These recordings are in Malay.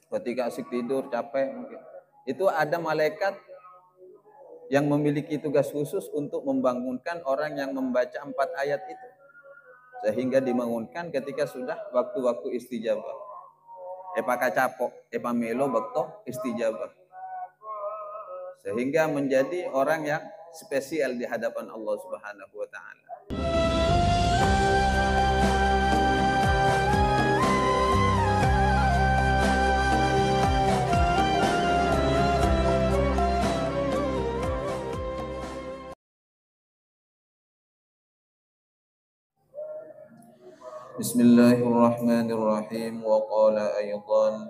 ketika asik tidur capek mungkin. Itu ada malaikat yang memiliki tugas khusus untuk membangunkan orang yang membaca 4 ayat itu. Sehingga dibangunkan ketika sudah waktu-waktu istijabah. Epa kacapok, epa melo bakto istijabah. Sehingga menjadi orang yang spesial di hadapan Allah Subhanahu wa taala. Bismillahirrahmanirrahim. Wa qala aydan,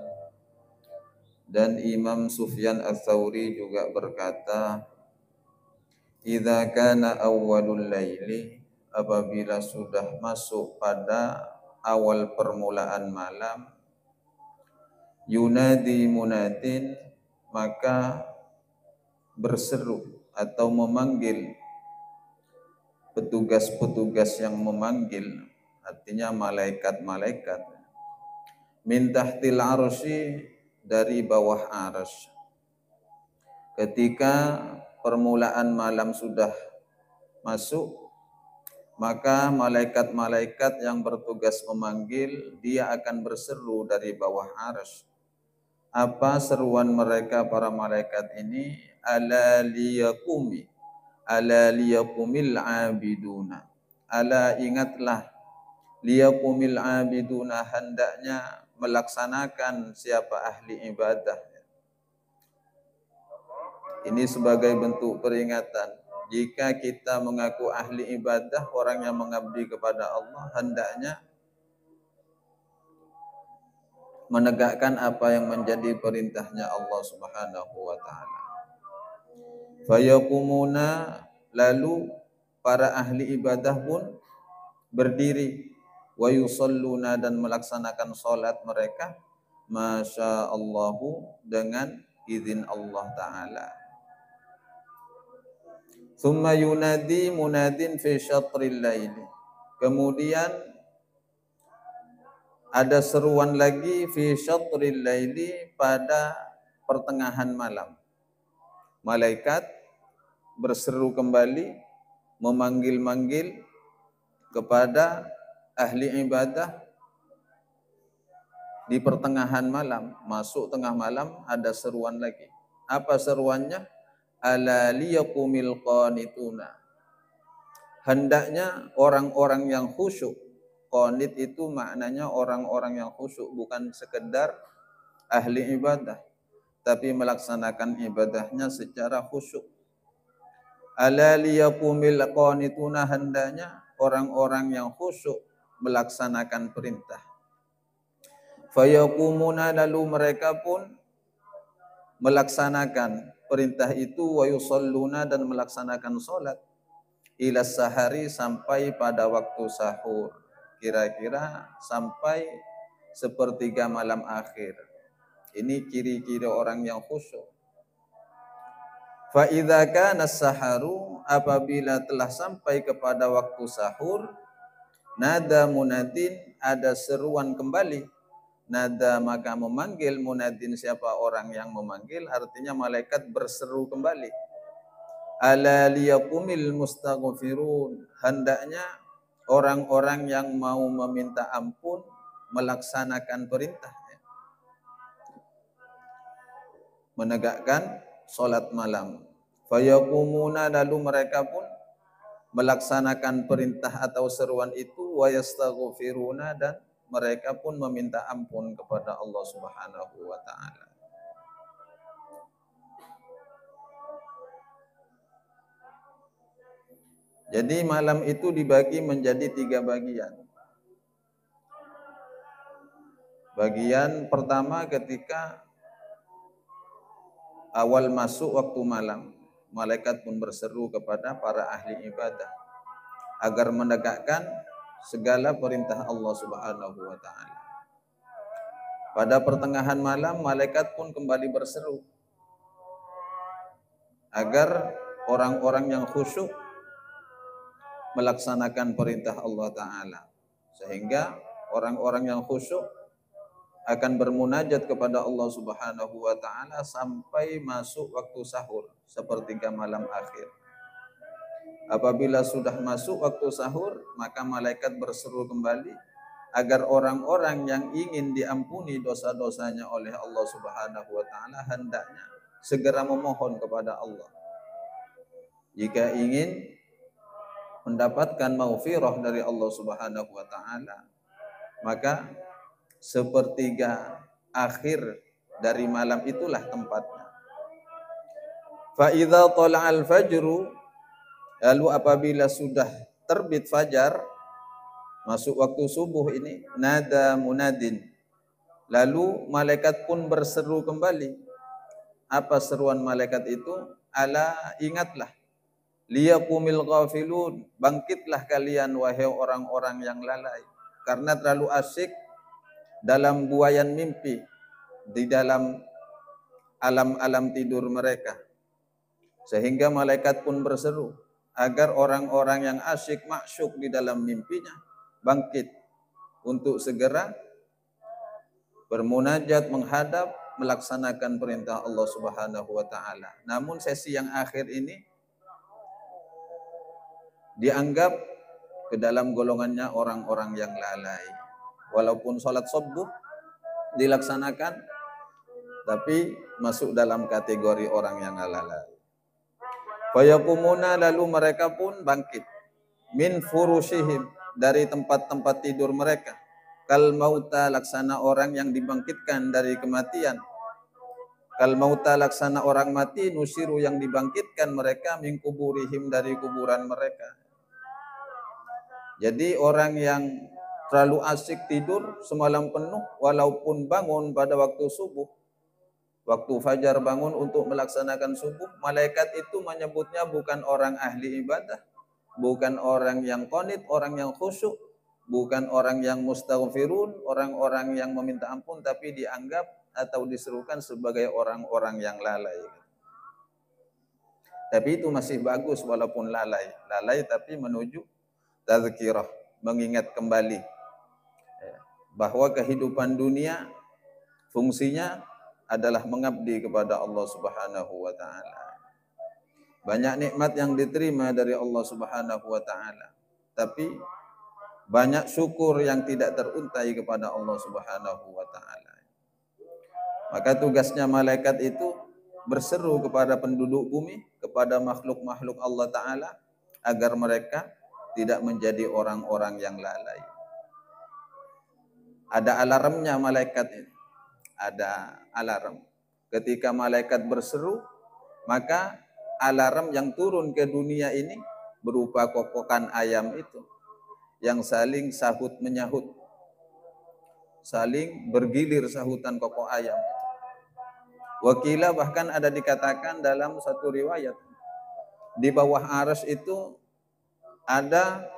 dan Imam Sufyan Ats-Tsauri juga berkata, idza kana awwalul laili, apabila sudah masuk pada awal permulaan malam, yunadi munadin, maka berseru atau memanggil petugas-petugas yang memanggil, artinya malaikat-malaikat, min tahtil arsy, dari bawah arsy. Ketika permulaan malam sudah masuk, maka malaikat-malaikat yang bertugas memanggil, dia akan berseru dari bawah arsy. Apa seruan mereka para malaikat ini? Ala liyaqumi, ala liyaqumil abiduna. Ala, ingatlah, liyaqumil abiduna, hendaknya melaksanakan siapa ahli ibadah. Ini sebagai bentuk peringatan. Jika kita mengaku ahli ibadah, orang yang mengabdi kepada Allah, hendaknya menegakkan apa yang menjadi perintahnya Allah Subhanahu wa taala. Fayaqumuna, lalu para ahli ibadah pun berdiri, wa yusalluna, dan melaksanakan salat mereka, masya Allahu, dengan izin Allah taala. Thumma yunadi munadin fi syatril laili, kemudian ada seruan lagi fi syatril laili, pada pertengahan malam. Malaikat berseru kembali, memanggil-manggil kepada ahli ibadah di pertengahan malam. Masuk tengah malam ada seruan lagi. Apa seruannya? Ala liyaqumil qanituna, hendaknya orang-orang yang khusyuk. Qanit itu maknanya orang-orang yang khusyuk, bukan sekedar ahli ibadah, tapi melaksanakan ibadahnya secara khusyuk. Ala liyaqumil qanituna, hendaknya orang-orang yang khusyuk melaksanakan perintah. Fayaqumuna, lalu mereka pun melaksanakan perintah itu, wa yusalluna, dan melaksanakan salat, ila sahari, sampai pada waktu sahur, kira-kira sampai sepertiga malam akhir. Ini ciri-ciri orang yang khusyuk. Fa idza kana saharu, apabila telah sampai kepada waktu sahur, nada munadin, ada seruan kembali. Nada, maka memanggil, munadin, siapa orang yang memanggil, artinya malaikat berseru kembali. Ala liyaqumil mustaghfirun, hendaknya orang-orang yang mau meminta ampun melaksanakan perintah, menegakkan salat malam. Fayaqumuna, lalu mereka pun melaksanakan perintah atau seruan itu, wa yastaghfiruna, dan mereka pun meminta ampun kepada Allah Subhanahu wa taala. Jadi malam itu dibagi menjadi 3 bagian. Bagian pertama ketika awal masuk waktu malam, malaikat pun berseru kepada para ahli ibadah agar menegakkan segala perintah Allah Subhanahu wa taala. Pada pertengahan malam, malaikat pun kembali berseru agar orang-orang yang khusyuk melaksanakan perintah Allah taala. Sehingga orang-orang yang khusyuk akan bermunajat kepada Allah Subhanahu wa taala sampai masuk waktu sahur, sepertiga malam akhir. Apabila sudah masuk waktu sahur, maka malaikat berseru kembali agar orang-orang yang ingin diampuni dosa-dosanya oleh Allah Subhanahu wa taala hendaknya segera memohon kepada Allah. Jika ingin mendapatkan maghfirah dari Allah Subhanahu wa taala, maka sepertiga akhir dari malam itulah tempatnya. Fa idza tala'al fajru, lalu apabila sudah terbit fajar, masuk waktu subuh ini, nada munadin, lalu malaikat pun berseru kembali. Apa seruan malaikat itu? Ala, ingatlah, liyaqumil ghafilun, bangkitlah kalian wahai orang-orang yang lalai, karena terlalu asyik dalam buayan mimpi, di dalam alam-alam tidur mereka. Sehingga malaikat pun berseru agar orang-orang yang asyik maksyuk di dalam mimpinya bangkit untuk segera bermunajat, menghadap, melaksanakan perintah Allah Subhanahu wa taala. Namun sesi yang akhir ini dianggap ke dalam golongannya orang-orang yang lalai. Walaupun sholat subuh dilaksanakan, tapi masuk dalam kategori orang yang lalai. Fayakumuna, lalu mereka pun bangkit. Min furushihim, dari tempat-tempat tidur mereka. Kal mauta, laksana orang yang dibangkitkan dari kematian. Kal mauta, laksana orang mati, nusiru, yang dibangkitkan mereka, min kuburihim, dari kuburan mereka. Jadi orang yang terlalu asyik tidur semalam penuh, walaupun bangun pada waktu subuh, waktu fajar bangun untuk melaksanakan subuh, malaikat itu menyebutnya bukan orang ahli ibadah, bukan orang yang qanit, orang yang khusyuk, bukan orang yang mustaghfirun, orang-orang yang meminta ampun, tapi dianggap atau diserukan sebagai orang-orang yang lalai. Tapi itu masih bagus walaupun lalai. Lalai tapi menuju tazkirah, mengingat kembali bahwa kehidupan dunia fungsinya adalah mengabdi kepada Allah Subhanahu wa taala. Banyak nikmat yang diterima dari Allah Subhanahu wa taala, tapi banyak syukur yang tidak teruntai kepada Allah Subhanahu wa taala. Maka tugasnya malaikat itu berseru kepada penduduk bumi, kepada makhluk-makhluk Allah taala, agar mereka tidak menjadi orang-orang yang lalai. Ada alarmnya malaikat ini. Ada alarm. Ketika malaikat berseru, maka alarm yang turun ke dunia ini berupa kokokan ayam itu yang saling sahut menyahut, saling bergilir sahutan kokok ayam. Wakila, bahkan ada dikatakan dalam satu riwayat, di bawah arsy itu ada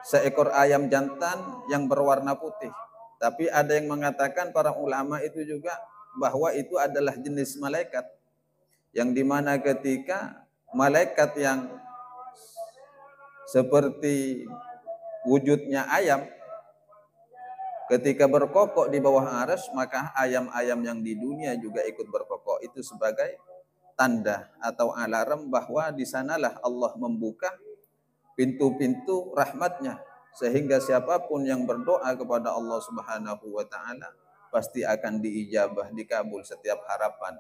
seekor ayam jantan yang berwarna putih. Tapi ada yang mengatakan, para ulama itu juga, bahwa itu adalah jenis malaikat. Yang dimana ketika malaikat yang seperti wujudnya ayam, ketika berkokok di bawah arsy, maka ayam-ayam yang di dunia juga ikut berkokok. Itu sebagai tanda atau alarm bahwa di sanalah Allah membuka pintu-pintu rahmatnya, sehingga siapapun yang berdoa kepada Allah Subhanahu wa taala pasti akan diijabah, dikabul setiap harapan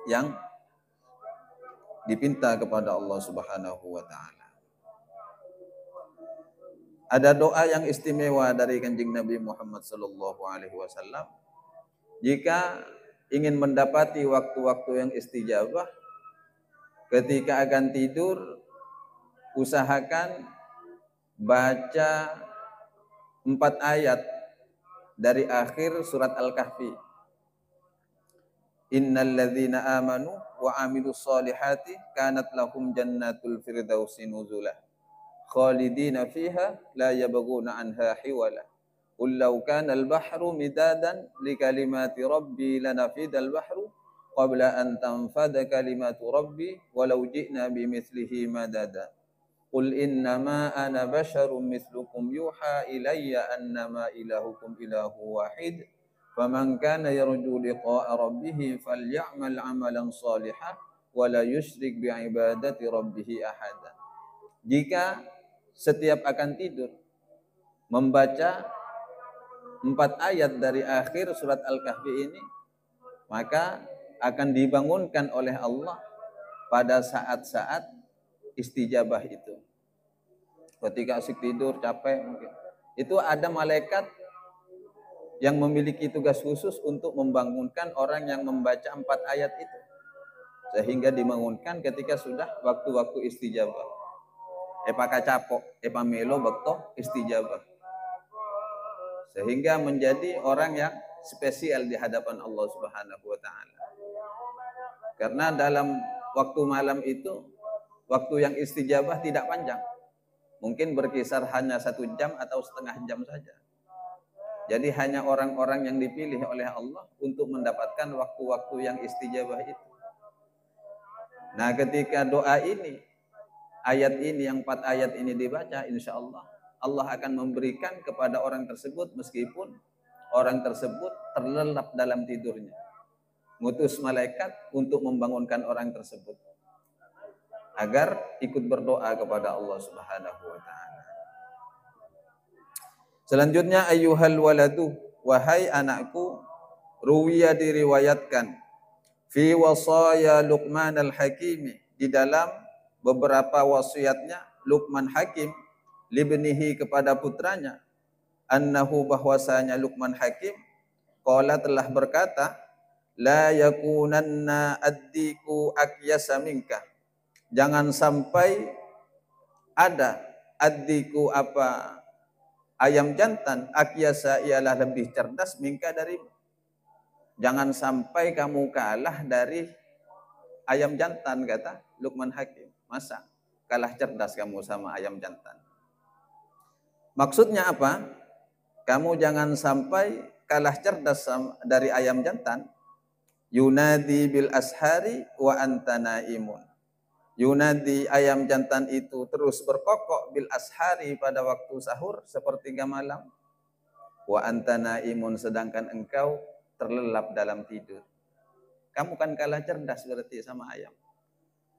yang dipinta kepada Allah Subhanahu wa taala. Ada doa yang istimewa dari Kanjeng Nabi Muhammad sallallahu alaihi wasallam. Jika ingin mendapati waktu-waktu yang istijabah, ketika akan tidur, usahakan baca 4 ayat dari akhir surat Al-Kahfi. Innal ladzina amanu wa amilus solihati kanat lahum jannatul firdausi nuzula khalidina fiha la yabghuna anha hiwala. Qul law kana al-bahru midadan li kalimati rabbi lanafidal bahru qabla an tanfada kalimatu rabbi walau ji'na bimithlihi madada. Qul innama ana basyarum mislukum yuha ilayya annama ilahukum ilahu wahid Faman kana yarju liqa'a rabbih falyamal 'amalan shalihan wa la yusyrik bi'ibadati rabbih ahada. Jika setiap akan tidur membaca 4 ayat dari akhir surat Al-Kahfi ini, maka akan dibangunkan oleh Allah pada saat-saat istijabah itu. Ketika asik tidur, capek mungkin. Itu ada malaikat yang memiliki tugas khusus untuk membangunkan orang yang membaca 4 ayat itu. Sehingga dibangunkan ketika sudah waktu-waktu istijabah. Epa kacapok, epa melo bekto istijabah. Sehingga menjadi orang yang spesial di hadapan Allah Subhanahu wa taala. Karena dalam waktu malam itu, waktu yang istijabah tidak panjang. Mungkin berkisar hanya 1 jam atau setengah jam saja. Jadi hanya orang-orang yang dipilih oleh Allah untuk mendapatkan waktu-waktu yang istijabah itu. Nah, ketika doa ini, ayat ini, yang 4 ayat ini dibaca, insya Allah, Allah akan memberikan kepada orang tersebut meskipun orang tersebut terlelap dalam tidurnya. Ngutus malaikat untuk membangunkan orang tersebut agar ikut berdoa kepada Allah Subhanahu wa taala. Selanjutnya, ayyuhal waladu, wahai anakku, ruwiya diriwayatkan fi wasaya Luqman al-Hakim, di dalam beberapa wasiatnya Luqman Hakim libnihi kepada putranya, annahu bahwasanya Luqman Hakim qala telah berkata, la yakunanna addiku akyasa minka, jangan sampai ada addiku apa ayam jantan, akyasa ialah lebih cerdas minka darimu. Jangan sampai kamu kalah dari ayam jantan, kata Luqman Hakim. Masa kalah cerdas kamu sama ayam jantan? Maksudnya apa? Kamu jangan sampai kalah cerdas dari ayam jantan. Yunadi bil ashari wa anta naimun. Yunadi, ayam jantan itu terus berkokok bil ashari pada waktu sahur sepertiga malam. Wa anta naimun, sedangkan engkau terlelap dalam tidur. Kamu kan kalah cerdas berarti sama ayam.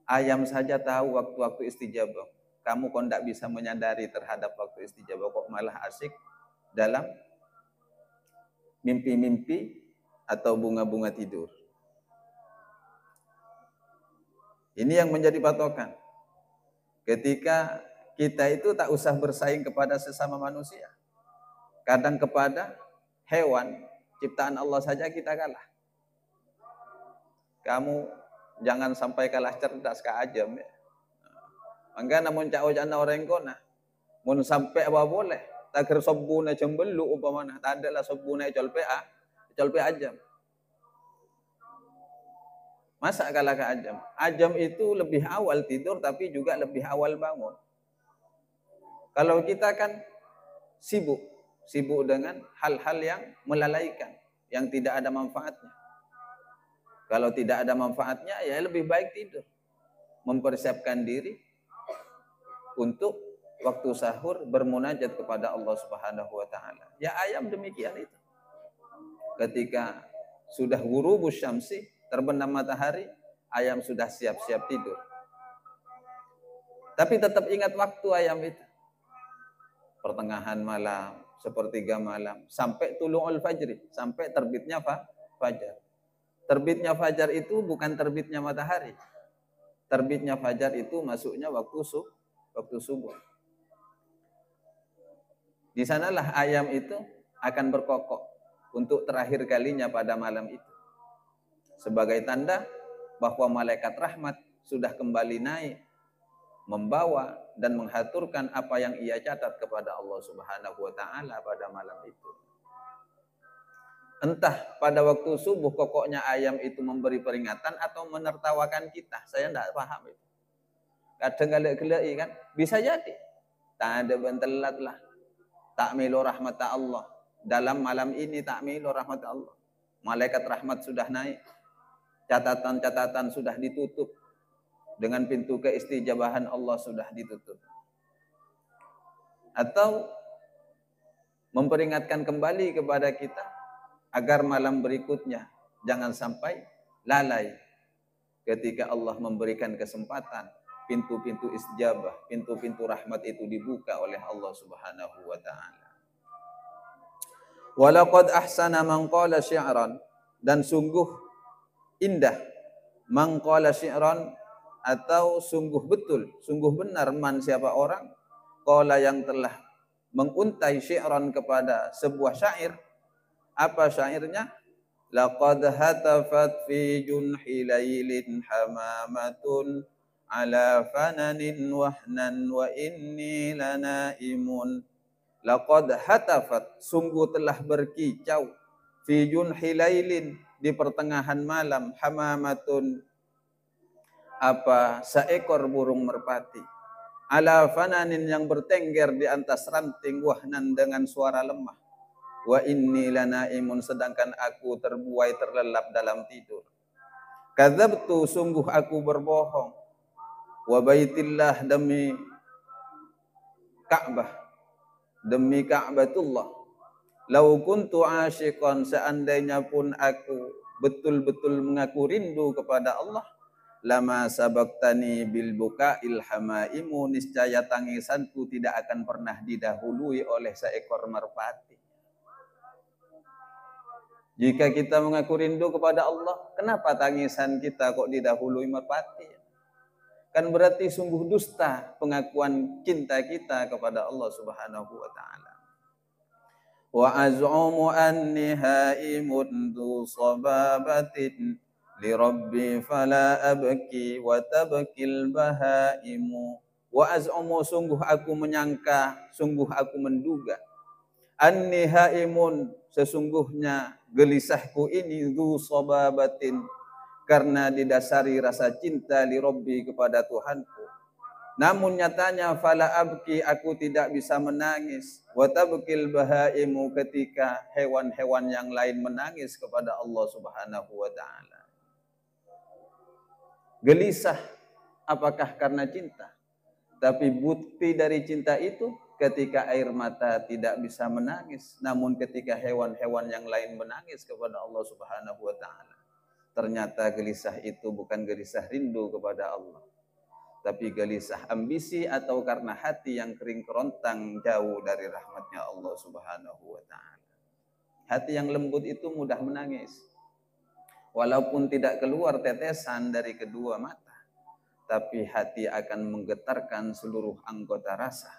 Ayam saja tahu waktu-waktu istijabah. Kamu kok tidak bisa menyadari terhadap waktu istijabah, kok malah asik dalam mimpi-mimpi atau bunga-bunga tidur. Ini yang menjadi patokan. Ketika kita itu tak usah bersaing kepada sesama manusia. Kadang kepada hewan, ciptaan Allah saja kita kalah. Kamu jangan sampai kalah cerdas ka ajam ya. Mangga namun cak ojana orang kona. Mun sampai apa boleh. Takir sobuna jembelu upamana. Tak ada lah sobuna colpe ajam. Masa kalah ke ajam? Ajam itu lebih awal tidur tapi juga lebih awal bangun. Kalau kita kan sibuk dengan hal-hal yang melalaikan, yang tidak ada manfaatnya. Kalau tidak ada manfaatnya, ya lebih baik tidur. Mempersiapkan diri untuk waktu sahur bermunajat kepada Allah Subhanahu wa taala. Ya ayam demikian itu. Ketika sudah ghurubus syamsi, terbenam matahari, ayam sudah siap-siap tidur. Tapi tetap ingat waktu ayam itu. Pertengahan malam, sepertiga malam, sampai tulu'ul fajri, sampai terbitnya fajar. Terbitnya fajar itu bukan terbitnya matahari. Terbitnya fajar itu masuknya waktu subuh. Di sanalah ayam itu akan berkokok untuk terakhir kalinya pada malam itu. Sebagai tanda bahwa malaikat rahmat sudah kembali naik, membawa dan menghaturkan apa yang ia catat kepada Allah Subhanahu wa taala pada malam itu. Entah pada waktu subuh kokoknya ayam itu memberi peringatan atau menertawakan kita. Saya tidak paham itu. Kadang gelek-gelek kan, bisa jadi. Tak ada bentelat lah. Tak milo rahmat Allah. Dalam malam ini tak milo rahmat Allah. Malaikat rahmat sudah naik. Catatan-catatan sudah ditutup. Dengan pintu keistijabahan Allah sudah ditutup. Atau memperingatkan kembali kepada kita agar malam berikutnya jangan sampai lalai ketika Allah memberikan kesempatan, pintu-pintu istijabah, pintu-pintu rahmat itu dibuka oleh Allah Subhanahu wa taala. Walaqad ahsana man qala syi'ran, dan sungguh indah man qala syi'ran, atau sungguh betul, sungguh benar man siapa orang qala yang telah menguntai syi'ran kepada sebuah syair. Apa syairnya? Laqad hatafat fi junhi lailin hamamatun ala fananin wahnan wa inni lanaimun. Laqad hatafat, sungguh telah berkicau, fi junhi lailin, di pertengahan malam, hamamatun, apa, seekor burung merpati, ala fananin, yang bertengger di atas ranting, wahnan, dengan suara lemah, wa inni lanaimun, sedangkan aku terbuai terlelap dalam tidur. Kadzabtu, sungguh aku berbohong, wa baitillah, demi Ka'bah, demi Ka'batullah. Lau kuntu asyiqan, seandainya pun aku betul-betul mengaku rindu kepada Allah, lama sabaktani bil buka'il hamaimu, niscaya tangisanku tidak akan pernah didahului oleh seekor merpati. Jika kita mengaku rindu kepada Allah, kenapa tangisan kita kok didahului merpati? Kan berarti sungguh dusta pengakuan cinta kita kepada Allah Subhanahu wa taala. Wa az'umu anni haimun du sababatin li rabbi fala abki wa tabkil bahaimu. Wa az'umu, sungguh aku menyangka, sungguh aku menduga, anni haimun, sesungguhnya gelisahku ini, du sababatin, karena didasari rasa cinta li Rabbi, kepada Tuhanku. Namun nyatanya fala abki, aku tidak bisa menangis, wa tabkil bahaimu, ketika hewan-hewan yang lain menangis kepada Allah Subhanahu wa taala. Gelisah apakah karena cinta? Tapi bukti dari cinta itu ketika air mata tidak bisa menangis, namun ketika hewan-hewan yang lain menangis kepada Allah Subhanahu wa taala. Ternyata gelisah itu bukan gelisah rindu kepada Allah, tapi gelisah ambisi atau karena hati yang kering kerontang jauh dari rahmatnya Allah Subhanahu wa taala. Hati yang lembut itu mudah menangis. Walaupun tidak keluar tetesan dari kedua mata, tapi hati akan menggetarkan seluruh anggota rasa.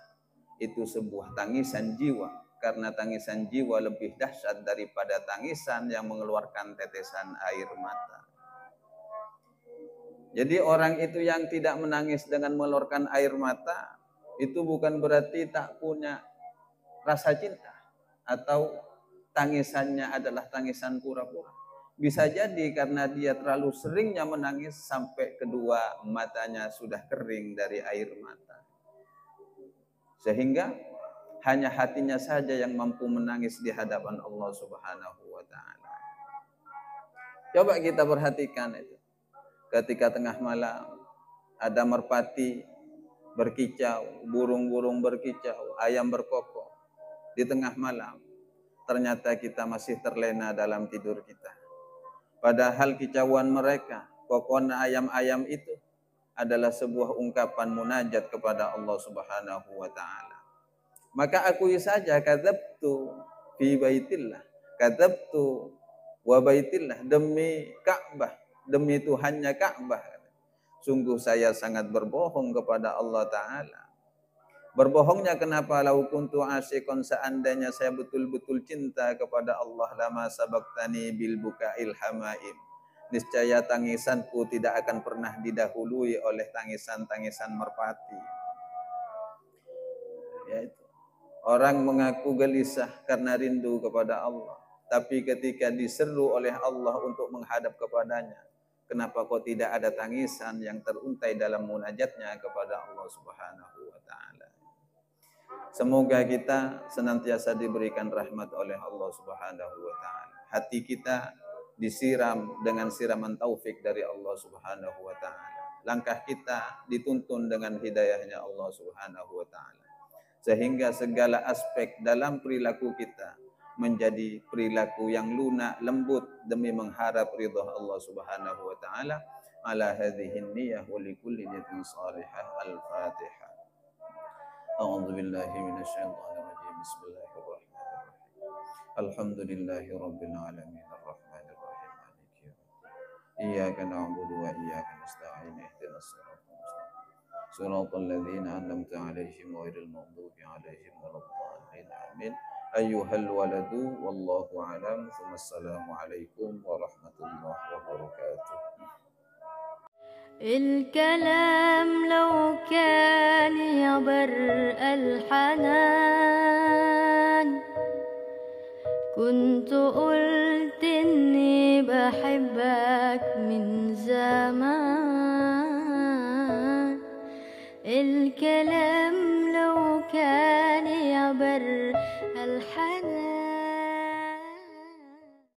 Itu sebuah tangisan jiwa, karena tangisan jiwa lebih dahsyat daripada tangisan yang mengeluarkan tetesan air mata. Jadi orang itu yang tidak menangis dengan mengeluarkan air mata, itu bukan berarti tak punya rasa cinta, atau tangisannya adalah tangisan pura-pura. Bisa jadi karena dia terlalu seringnya menangis sampai kedua matanya sudah kering dari air mata. Sehingga hanya hatinya saja yang mampu menangis di hadapan Allah Subhanahu wa taala. Coba kita perhatikan itu. Ketika tengah malam ada merpati berkicau, burung-burung berkicau, ayam berkokok di tengah malam. Ternyata kita masih terlena dalam tidur kita. Padahal kicauan mereka, kokon ayam-ayam itu adalah sebuah ungkapan munajat kepada Allah Subhanahu wa taala. Maka akui saja, kadzabtu fi baitillah, kadzabtu wa baitillah, demi Ka'bah, demi Tuhannya Ka'bah. Sungguh saya sangat berbohong kepada Allah taala. Berbohongnya kenapa? Lau kuntu asyikon, seandainya saya betul-betul cinta kepada Allah, lama sabaktani bil buka'il hamaim, niscaya tangisanku tidak akan pernah didahului oleh tangisan-tangisan merpati. Yaitu orang mengaku gelisah karena rindu kepada Allah, tapi ketika diseru oleh Allah untuk menghadap kepadanya, kenapa kok tidak ada tangisan yang teruntai dalam munajatnya kepada Allah Subhanahu wa taala. Semoga kita senantiasa diberikan rahmat oleh Allah Subhanahu wa taala. Hati kita disiram dengan siraman taufik dari Allah Subhanahu wa taala. Langkah kita dituntun dengan hidayahnya Allah Subhanahu wa taala. Sehingga segala aspek dalam perilaku kita menjadi perilaku yang lunak, lembut demi mengharap ridha Allah Subhanahu wa taala. Ala hadhihi niyyah wa likulli niyatin salihah. Al-Fatihah. A'udzu billahi minasyaitonir rajim. Bismillahirrahmanirrahim. Alhamdulillahi rabbil alamin arrahmanir rahim maliki yaumiddin. Iyyaka na'budu wa iyyaka nasta'in. Ihdinas siratal mustaqim. Siratal ladzina an'amta 'alaihim ghairil maghdubi 'alaihim waladdallin. Amin. Ayyuhal waladu wallahu a'lam. Wassalamu alaikum warahmatullahi wabarakatuh. الكلام لو كان يبرق الحنان كنت قلت إني بحبك من زمان. الكلام لو كان يبرق الحنان